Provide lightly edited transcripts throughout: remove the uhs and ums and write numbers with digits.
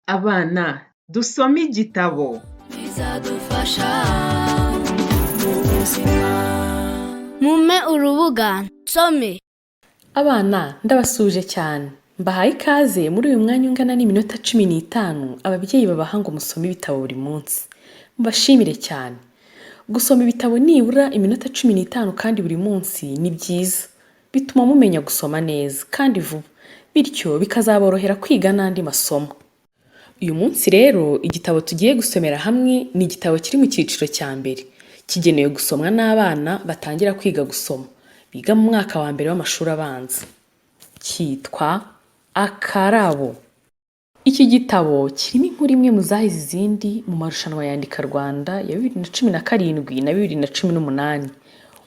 Abana dusome igitabo. bizadufasha mu buzima. Mume urubuga nsome. Abana ndabasuje cyane. Mbahaye ikaze muri uyu mwanya ungana n'iminota 15 ababyeyi babaha ngo musome ibitabo buri munsi. Mbashimire cyane. Gusoma ibitabo nibura iminota 15 kandi buri munsi ni byiza. Bituma mumenya gusoma neza kandi vuba. Bityo bikazaborohera kwiga n'andi masomo. Uyu munsi rero igitabo tugiye gusomera hamwe ni igitabo kiri mu cyiciro cya mbere. Kigenewe gusomwa n'abana batangira kwiga gusoma. Biga mu mwaka wa mbere w'amashuri abanza. Cyitwa AKARABO. Iki gitabo kirimo inkuru imwe mu zahize izindi mu marushanwa ya Rwanda ya 2017 na 2018.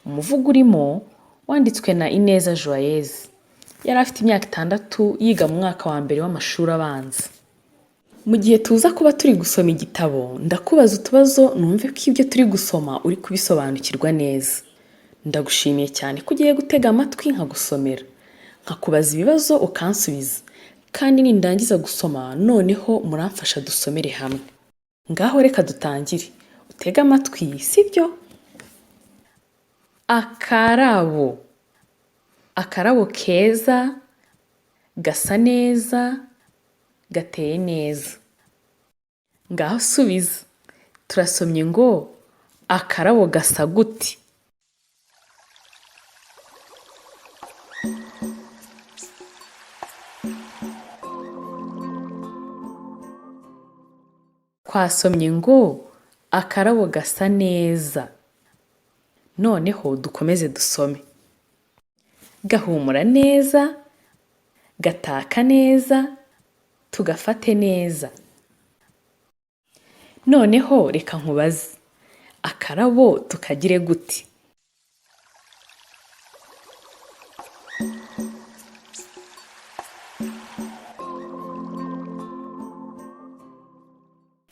Umuvugo urimo wanditswe na Ineza Joyeuse. Yari afite imyaka 6 yiga mu mwaka wa mbere w'amashuri abanza. Mu gihe tuza kuba turi gusoma igitabo, ndakubaza utubazo numve ko ibyo turi gusoma uri kubisobanukirwa neza. Ndagushimiye cyane ko ugiye gutega amatwi nkagusomera. Nkakubaza ibibazo ukansubiza. Kandi nindangiza gusoma noneho muramfasha dusomere hamwe. Ngaho reka dutangire. Utega amatwi, sibyo? AKARABO. Akarabo keza, gasa neza, gateye neza. Ngaho subiza. Turasomye ngo akarabo gasa gute? Twasomye ngo akarabo gasa neza. Noneho dukomeze dusome. Gahumura neza, gataka neza, tugafate neza. Noneho reka nkubaze. Akarabo tukagire gute?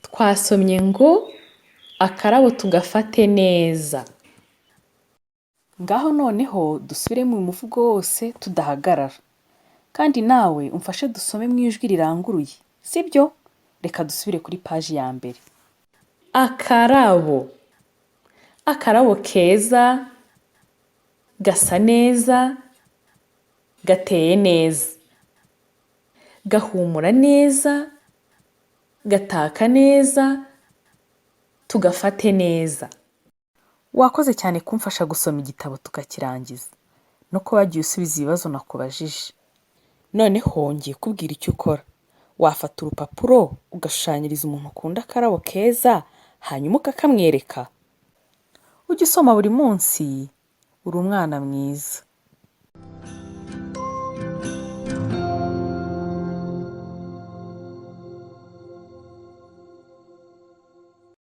Twasomye ngo akarabo tugafate neza. Ngaho noneho dusubire mu muvugo wose tudahagarara. Kandi nawe umfashe dusome mu ijwi riranguruye. Sibyo? Reka dusubire kuri page ya mbere. Akarabo. Akarabo keza, gasa neza, gateye neza. Gahumura neza, gataka neza, tugafate neza. Wakoze cyane kumfasha gusoma igitabo tukakirangiza. No ko wagiye usubiza ibibazo nakubajije. Noneho ngiye kubwira icyo ukora. Wafata urupapuro ugashushanyiriza umuntu ukunda akarabo keza, hanyuma ukakamwereka. Ujye usoma buri munsi, uri umwana mwiza.